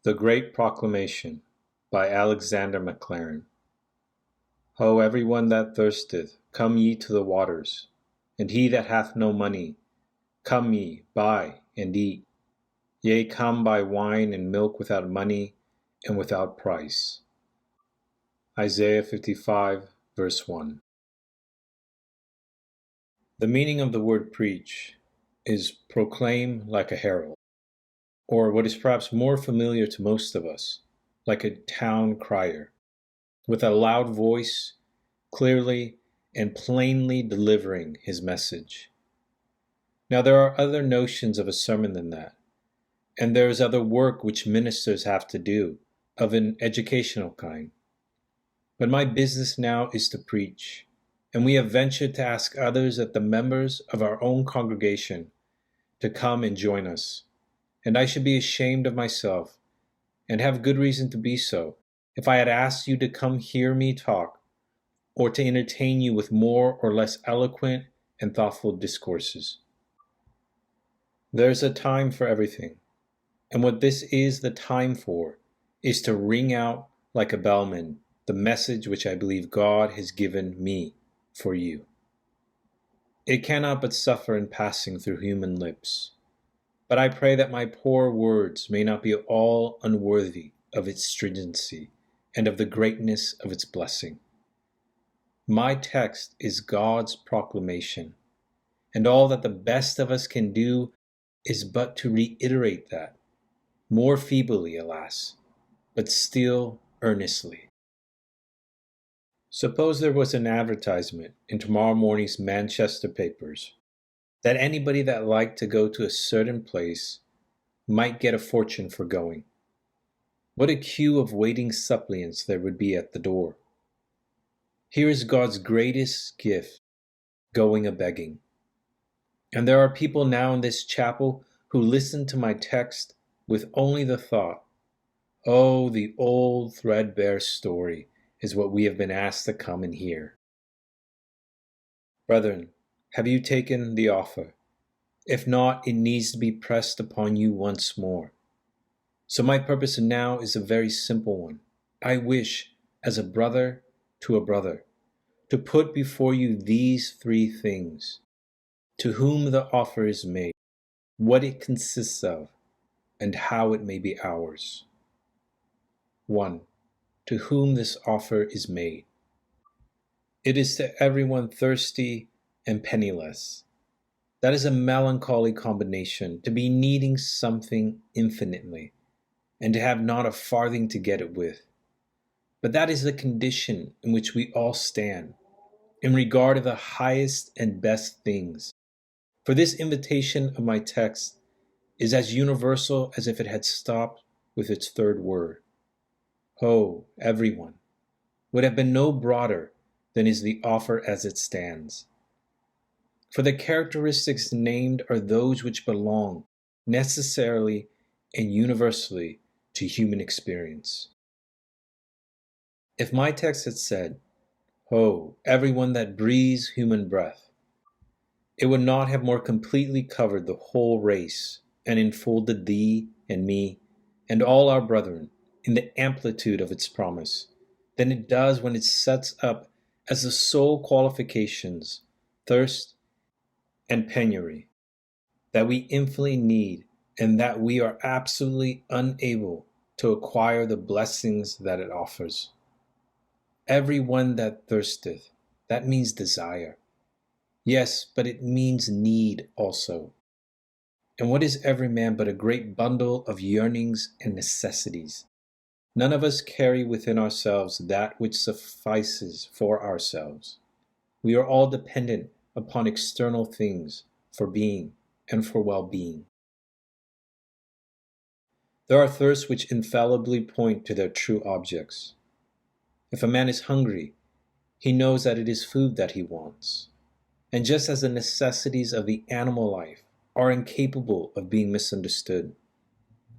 The Great Proclamation by Alexander Maclaren. Ho, every one that thirsteth, come ye to the waters, and he that hath no money, come ye, buy and eat. Yea, come buy wine and milk without money and without price. Isaiah 55, verse 1. The meaning of the word preach is proclaim like a herald, or what is perhaps more familiar to most of us, like a town crier, with a loud voice, clearly and plainly delivering his message. Now there are other notions of a sermon than that, and there is other work which ministers have to do, of an educational kind. But my business now is to preach, and we have ventured to ask others at the members of our own congregation to come and join us. And I should be ashamed of myself, and have good reason to be so, if I had asked you to come hear me talk, or to entertain you with more or less eloquent and thoughtful discourses. There's a time for everything, and what this is the time for is to ring out like a bellman the message which I believe God has given me for you. It cannot but suffer in passing through human lips, but I pray that my poor words may not be all unworthy of its stringency and of the greatness of its blessing. My text is God's proclamation, and all that the best of us can do is but to reiterate that, more feebly, alas, but still earnestly. Suppose there was an advertisement in tomorrow morning's Manchester papers that anybody that liked to go to a certain place might get a fortune for going. What a queue of waiting suppliants there would be at the door. Here is God's greatest gift, going a-begging. And there are people now in this chapel who listen to my text with only the thought, oh, the old threadbare story is what we have been asked to come and hear. Brethren, have you taken the offer? If not, it needs to be pressed upon you once more. So my purpose now is a very simple one. I wish, as a brother to a brother, to put before you these three things: to whom the offer is made, what it consists of, and how it may be ours. 1. To whom this offer is made. It is to everyone thirsty and penniless. That is a melancholy combination, to be needing something infinitely, and to have not a farthing to get it with. But that is the condition in which we all stand, in regard of the highest and best things. For this invitation of my text is as universal as if it had stopped with its third word. Ho, everyone, would have been no broader than is the offer as it stands. For the characteristics named are those which belong necessarily and universally to human experience. If my text had said, ho, everyone that breathes human breath, it would not have more completely covered the whole race and enfolded thee and me and all our brethren in the amplitude of its promise than it does when it sets up as the sole qualifications thirst and penury, that we infinitely need and that we are absolutely unable to acquire the blessings that it offers. Every one that thirsteth, that means desire. Yes, but it means need also. And what is every man but a great bundle of yearnings and necessities? None of us carry within ourselves that which suffices for ourselves. We are all dependent upon external things for being and for well-being. There are thirsts which infallibly point to their true objects. If a man is hungry, he knows that it is food that he wants. And just as the necessities of the animal life are incapable of being misunderstood,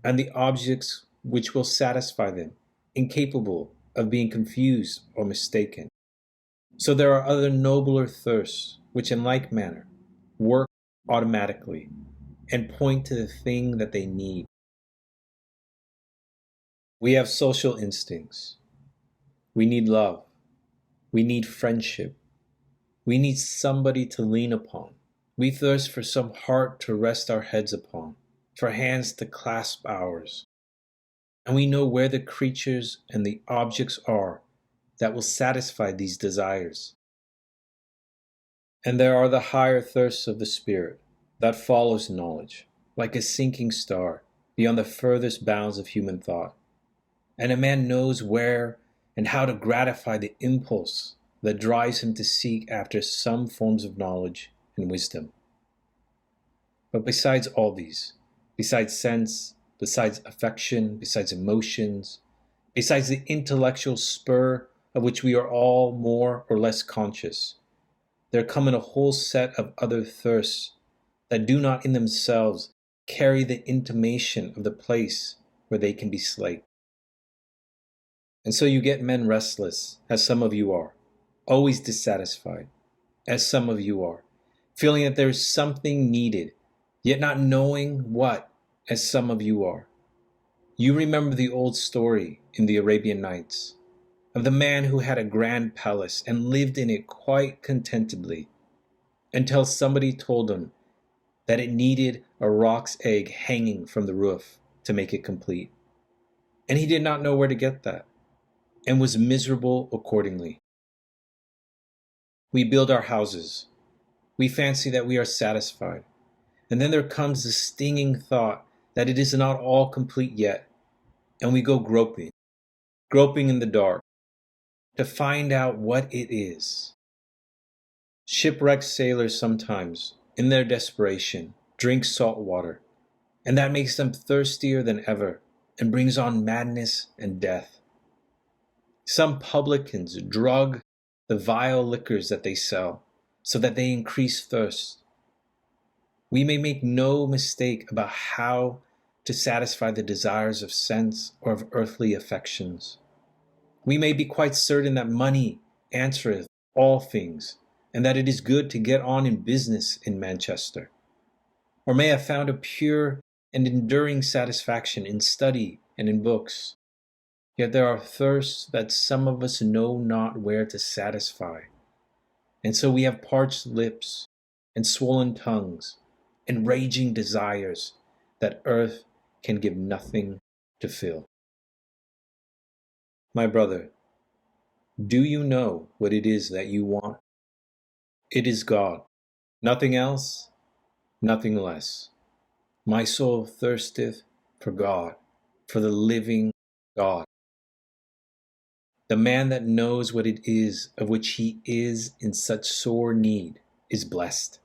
and the objects which will satisfy them incapable of being confused or mistaken, so there are other nobler thirsts which in like manner work automatically and point to the thing that they need. We have social instincts. We need love. We need friendship. We need somebody to lean upon. We thirst for some heart to rest our heads upon, for hands to clasp ours. And we know where the creatures and the objects are that will satisfy these desires. And there are the higher thirsts of the spirit that follows knowledge, like a sinking star, beyond the furthest bounds of human thought. And a man knows where and how to gratify the impulse that drives him to seek after some forms of knowledge and wisdom. But besides all these, besides sense, besides affection, besides emotions, besides the intellectual spur of which we are all more or less conscious, there come in a whole set of other thirsts that do not in themselves carry the intimation of the place where they can be slaked. And so you get men restless, as some of you are, always dissatisfied, as some of you are, feeling that there is something needed, yet not knowing what, as some of you are. You remember the old story in the Arabian Nights of the man who had a grand palace and lived in it quite contentedly, until somebody told him that it needed a roc's egg hanging from the roof to make it complete. And he did not know where to get that, and was miserable accordingly. We build our houses. We fancy that we are satisfied. And then there comes the stinging thought that it is not all complete yet. And we go groping in the dark, to find out what it is. Shipwrecked sailors sometimes, in their desperation, drink salt water, and that makes them thirstier than ever and brings on madness and death. Some publicans drug the vile liquors that they sell so that they increase thirst. We may make no mistake about how to satisfy the desires of sense or of earthly affections. We may be quite certain that money answereth all things, and that it is good to get on in business in Manchester, or may have found a pure and enduring satisfaction in study and in books. Yet there are thirsts that some of us know not where to satisfy, and so we have parched lips and swollen tongues and raging desires that earth can give nothing to fill. My brother, do you know what it is that you want? It is God, nothing else, nothing less. My soul thirsteth for God, for the living God. The man that knows what it is of which he is in such sore need is blessed.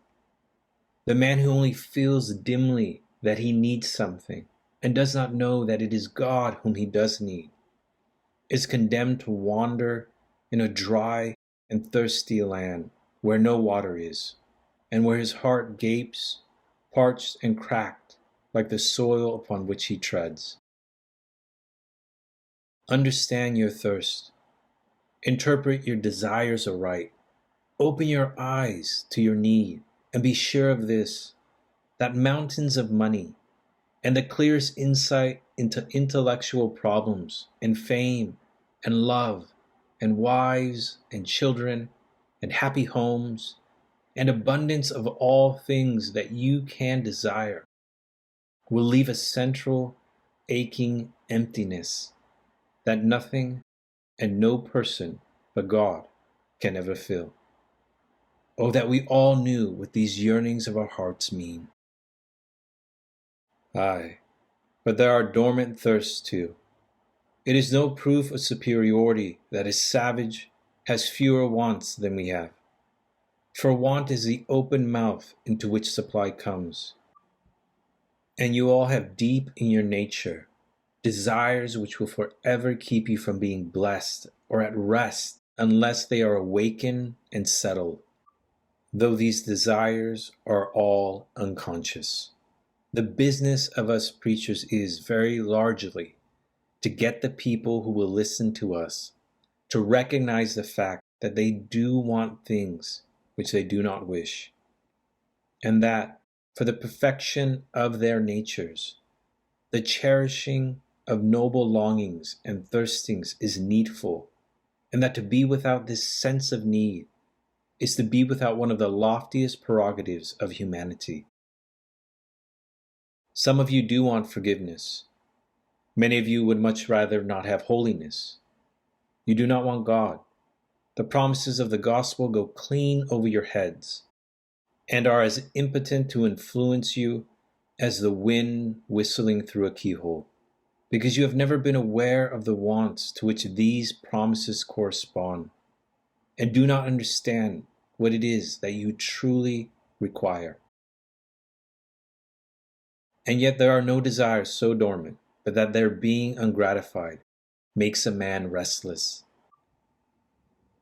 The man who only feels dimly that he needs something and does not know that it is God whom he does need is condemned to wander in a dry and thirsty land where no water is, and where his heart gapes, parched and cracked like the soil upon which he treads. Understand your thirst. Interpret your desires aright. Open your eyes to your need, and be sure of this, that mountains of money and the clearest insight into intellectual problems and fame and love and wives and children and happy homes and abundance of all things that you can desire will leave a central aching emptiness that nothing and no person but God can ever fill. Oh, that we all knew what these yearnings of our hearts mean. Aye, but there are dormant thirsts too. It is no proof of superiority that a savage has fewer wants than we have. For want is the open mouth into which supply comes. And you all have deep in your nature desires which will forever keep you from being blessed or at rest unless they are awakened and settled, though these desires are all unconscious. The business of us preachers is very largely to get the people who will listen to us to recognize the fact that they do want things which they do not wish, and that for the perfection of their natures, the cherishing of noble longings and thirstings is needful, and that to be without this sense of need is to be without one of the loftiest prerogatives of humanity. Some of you do want forgiveness. Many of you would much rather not have holiness. You do not want God. The promises of the gospel go clean over your heads and are as impotent to influence you as the wind whistling through a keyhole, because you have never been aware of the wants to which these promises correspond, and do not understand what it is that you truly require. And yet there are no desires so dormant, but that their being ungratified makes a man restless.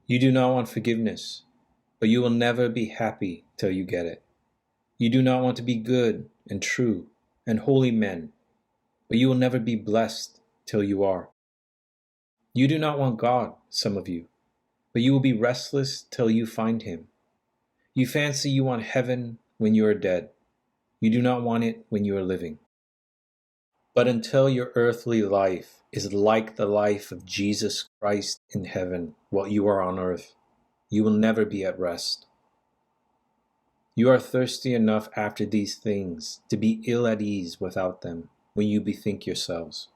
You do not want forgiveness, but you will never be happy till you get it. You do not want to be good and true and holy men, but you will never be blessed till you are. You do not want God, some of you, but you will be restless till you find him. You fancy you want heaven when you are dead. You do not want it when you are living. But until your earthly life is like the life of Jesus Christ in heaven while you are on earth, you will never be at rest. You are thirsty enough after these things to be ill at ease without them when you bethink yourselves,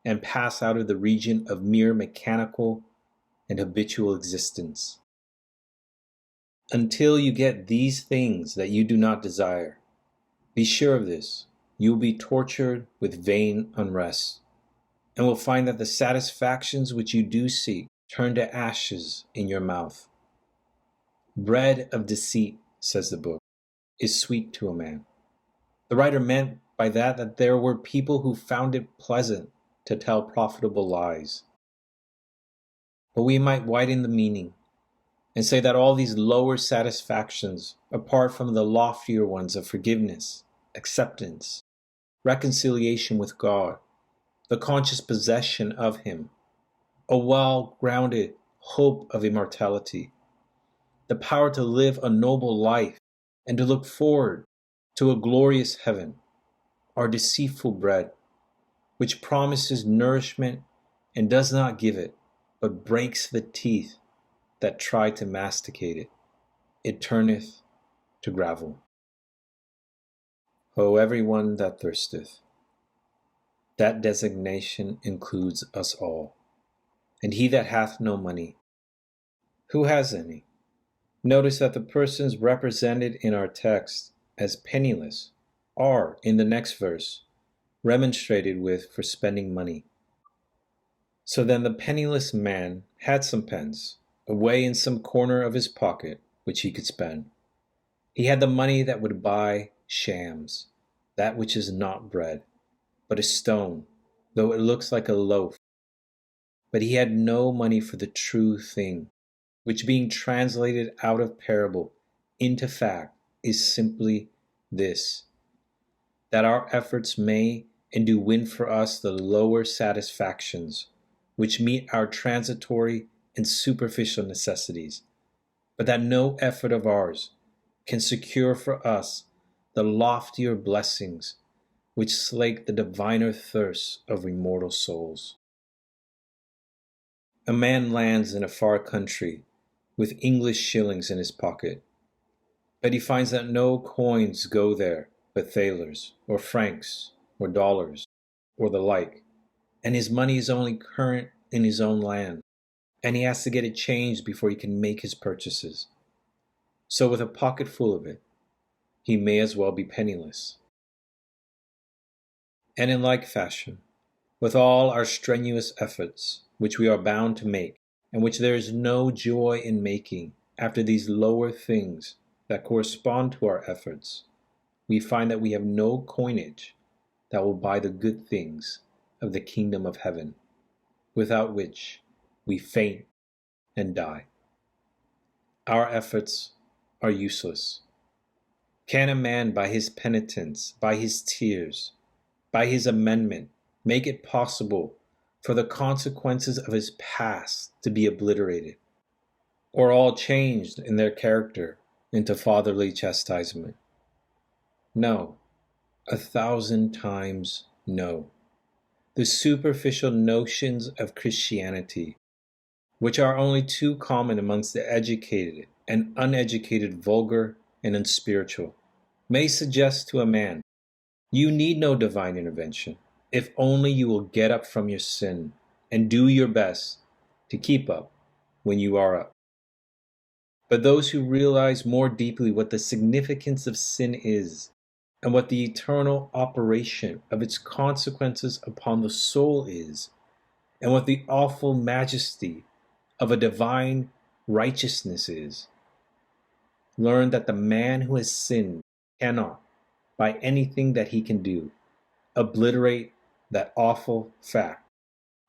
and pass out of the region of mere mechanical and habitual existence. Until you get these things that you do not desire, be sure of this, you will be tortured with vain unrest, and will find that the satisfactions which you do seek turn to ashes in your mouth. Bread of deceit, says the book, is sweet to a man. The writer meant by that there were people who found it pleasant to tell profitable lies. But we might widen the meaning and say that all these lower satisfactions, apart from the loftier ones of forgiveness, acceptance, reconciliation with God, the conscious possession of him, a well-grounded hope of immortality, the power to live a noble life and to look forward to a glorious heaven, are deceitful bread, which promises nourishment and does not give it, but breaks the teeth that try to masticate it. It turneth to gravel. O everyone that thirsteth. That designation includes us all. And he that hath no money. Who has any? Notice that the persons represented in our text as penniless are, in the next verse, remonstrated with for spending money. So then the penniless man had some pence away in some corner of his pocket which he could spend. He had the money that would buy shams, that which is not bread, but a stone, though it looks like a loaf. But he had no money for the true thing, which being translated out of parable into fact is simply this, that our efforts may and do win for us the lower satisfactions, which meet our transitory and superficial necessities, but that no effort of ours can secure for us the loftier blessings which slake the diviner thirst of immortal souls. A man lands in a far country with English shillings in his pocket, but he finds that no coins go there but thalers, or francs, or dollars, or the like, and his money is only current in his own land, and he has to get it changed before he can make his purchases. So with a pocket full of it, he may as well be penniless. And in like fashion, with all our strenuous efforts, which we are bound to make, and which there is no joy in making after these lower things that correspond to our efforts, we find that we have no coinage that will buy the good things of the kingdom of heaven, without which we faint and die. Our efforts are useless. Can a man by his penitence, by his tears, by his amendment, make it possible for the consequences of his past to be obliterated, or all changed in their character into fatherly chastisement? No, 1,000 times no. the superficial notions of Christianity, which are only too common amongst the educated and uneducated, vulgar and unspiritual, may suggest to a man, you need no divine intervention, if only you will get up from your sin and do your best to keep up when you are up. But those who realize more deeply what the significance of sin is and what the eternal operation of its consequences upon the soul is, and what the awful majesty of a divine righteousness is, learn that the man who has sinned cannot, by anything that he can do, obliterate that awful fact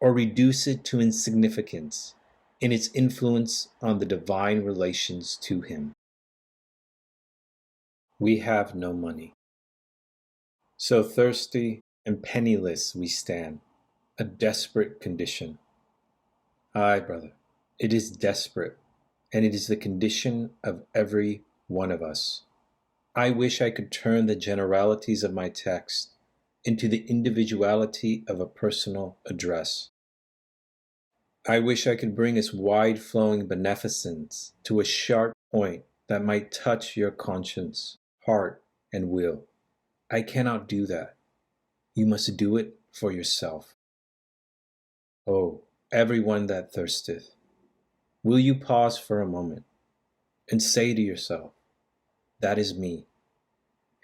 or reduce it to insignificance in its influence on the divine relations to him. We have no money. So thirsty and penniless we stand, a desperate condition. Aye, brother, it is desperate, and it is the condition of every one of us. I wish I could turn the generalities of my text into the individuality of a personal address. I wish I could bring its wide-flowing beneficence to a sharp point that might touch your conscience, heart, and will. I cannot do that. You must do it for yourself. Oh, everyone that thirsteth, will you pause for a moment and say to yourself, that is me.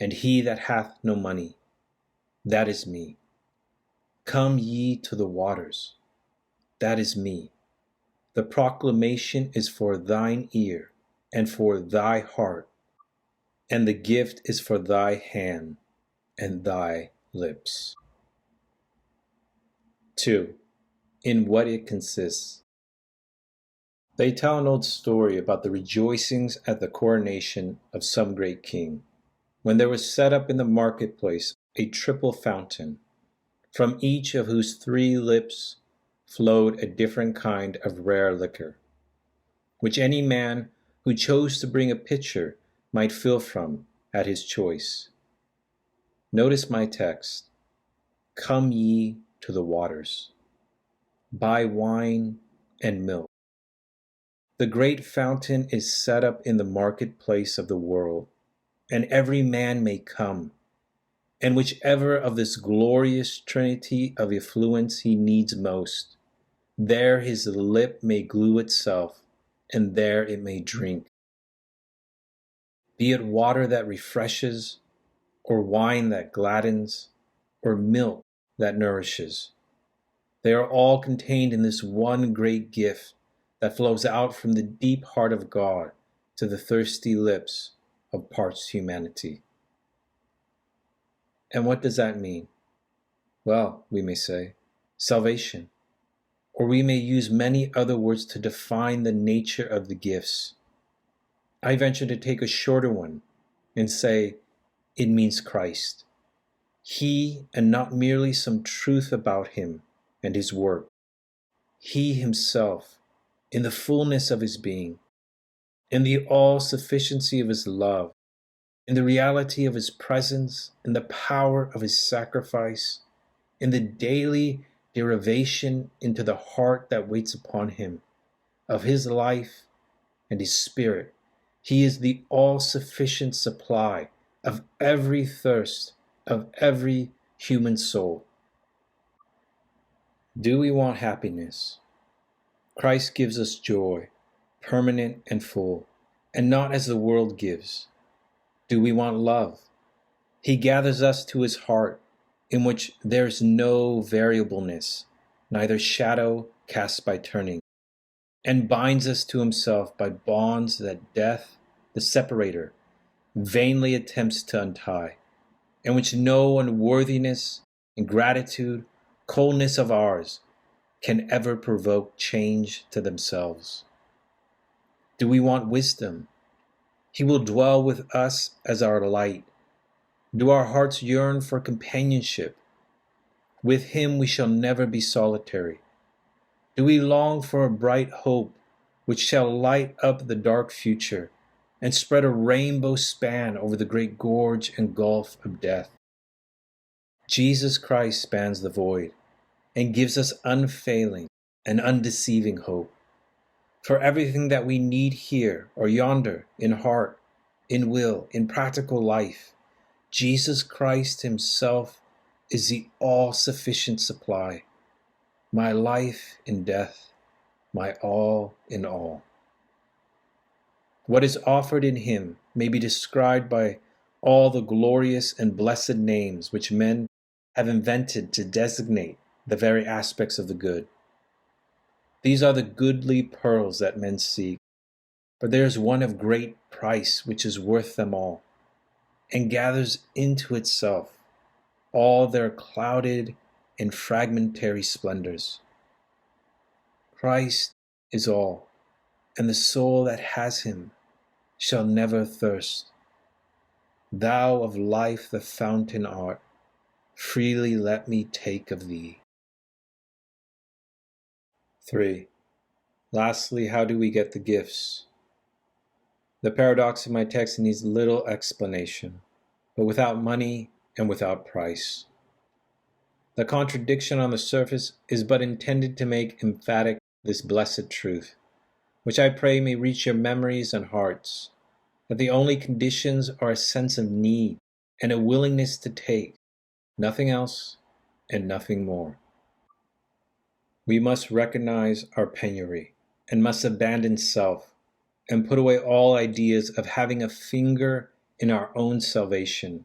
And he that hath no money, that is me. Come ye to the waters, that is me. The proclamation is for thine ear and for thy heart, and the gift is for thy hand and thy lips. 2. In what it consists. They tell an old story about the rejoicings at the coronation of some great king, when there was set up in the marketplace a triple fountain, from each of whose 3 lips flowed a different kind of rare liquor, which any man who chose to bring a pitcher might fill from at his choice. Notice my text, come ye to the waters, buy wine and milk. The great fountain is set up in the marketplace of the world, and every man may come, and whichever of this glorious trinity of effluence he needs most, there his lip may glue itself, and there it may drink. Be it water that refreshes, or wine that gladdens, or milk that nourishes. They are all contained in this one great gift that flows out from the deep heart of God to the thirsty lips of parched humanity. And what does that mean? Well, we may say, salvation. Or we may use many other words to define the nature of the gifts. I venture to take a shorter one and say it means Christ. He, and not merely some truth about him and his work. He himself, in the fullness of his being, in the all-sufficiency of his love, in the reality of his presence, in the power of his sacrifice, in the daily derivation into the heart that waits upon him, of his life and his spirit. He is the all-sufficient supply of every thirst of every human soul. Do we want happiness? Christ gives us joy, permanent and full, and not as the world gives. Do we want love? He gathers us to his heart, in which there is no variableness, neither shadow cast by turning, and binds us to himself by bonds that death, the separator, vainly attempts to untie, and which no unworthiness, ingratitude, coldness of ours can ever provoke change to themselves. Do we want wisdom? He will dwell with us as our light. Do our hearts yearn for companionship? With him we shall never be solitary. Do we long for a bright hope which shall light up the dark future and spread a rainbow span over the great gorge and gulf of death? Jesus Christ spans the void, and gives us unfailing and undeceiving hope. For everything that we need here or yonder, in heart, in will, in practical life, Jesus Christ himself is the all-sufficient supply, my life in death, my all in all. What is offered in him may be described by all the glorious and blessed names which men have invented to designate the very aspects of the good. These are the goodly pearls that men seek, but there is one of great price which is worth them all, and gathers into itself all their clouded and fragmentary splendors. Christ is all, and the soul that has him shall never thirst. Thou of life the fountain art, freely let me take of thee. 3. Lastly, how do we get the gifts? The paradox of my text needs little explanation, but without money and without price. The contradiction on the surface is but intended to make emphatic this blessed truth, which I pray may reach your memories and hearts, that the only conditions are a sense of need and a willingness to take, nothing else and nothing more. We must recognize our penury and must abandon self and put away all ideas of having a finger in our own salvation,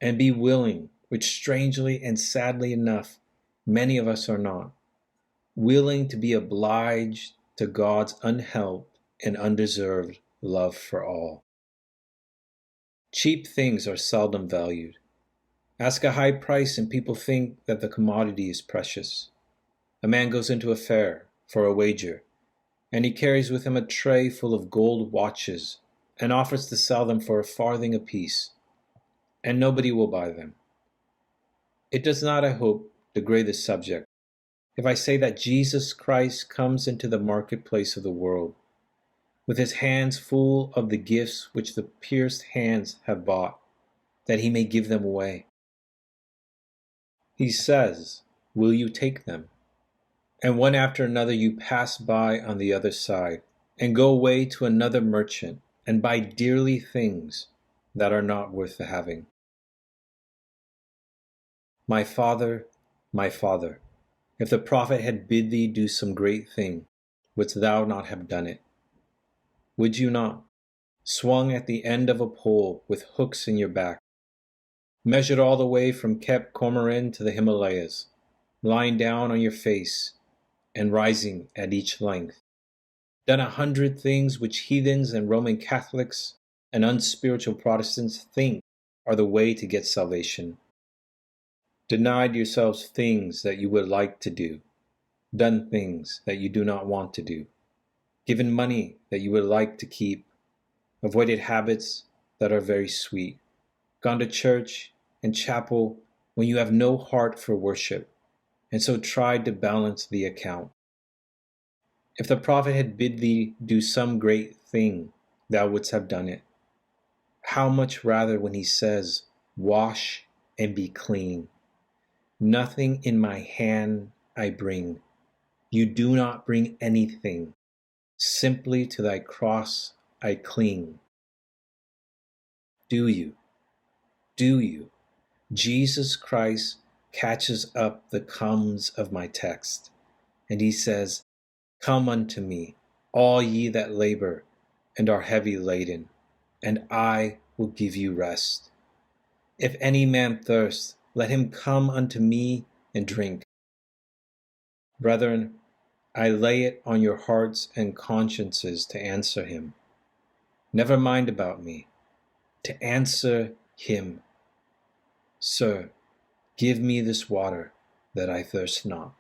and be willing, which strangely and sadly enough, many of us are not, willing to be obliged to God's unhelped and undeserved love for all. Cheap things are seldom valued. Ask a high price and people think that the commodity is precious. A man goes into a fair for a wager, and he carries with him a tray full of gold watches and offers to sell them for a farthing apiece, and nobody will buy them. It does not, I hope, degrade the subject if I say that Jesus Christ comes into the marketplace of the world with his hands full of the gifts which the pierced hands have bought, that he may give them away. He says, "Will you take them?" And one after another you pass by on the other side, and go away to another merchant, and buy dearly things that are not worth the having. My Father, if the prophet had bid thee do some great thing, wouldst thou not have done it? Would you not, swung at the end of a pole with hooks in your back, measured all the way from Cape Comorin to the Himalayas, lying down on your face and rising at each length, done 100 things which heathens and Roman Catholics and unspiritual Protestants think are the way to get salvation, denied yourselves things that you would like to do, done things that you do not want to do, given money that you would like to keep, avoided habits that are very sweet, gone to church and chapel when you have no heart for worship, and so tried to balance the account. If the prophet had bid thee do some great thing, thou wouldst have done it. How much rather when he says, "Wash and be clean. Nothing in my hand I bring. You do not bring anything. Simply to thy cross I cling." Do you? Jesus Christ catches up the comes of my text, and he says, "Come unto me, all ye that labor and are heavy laden, and I will give you rest. If any man thirst, let him come unto me and drink." Brethren, I lay it on your hearts and consciences to answer him. Never mind about me. To answer him, "Sir, give me this water that I thirst not."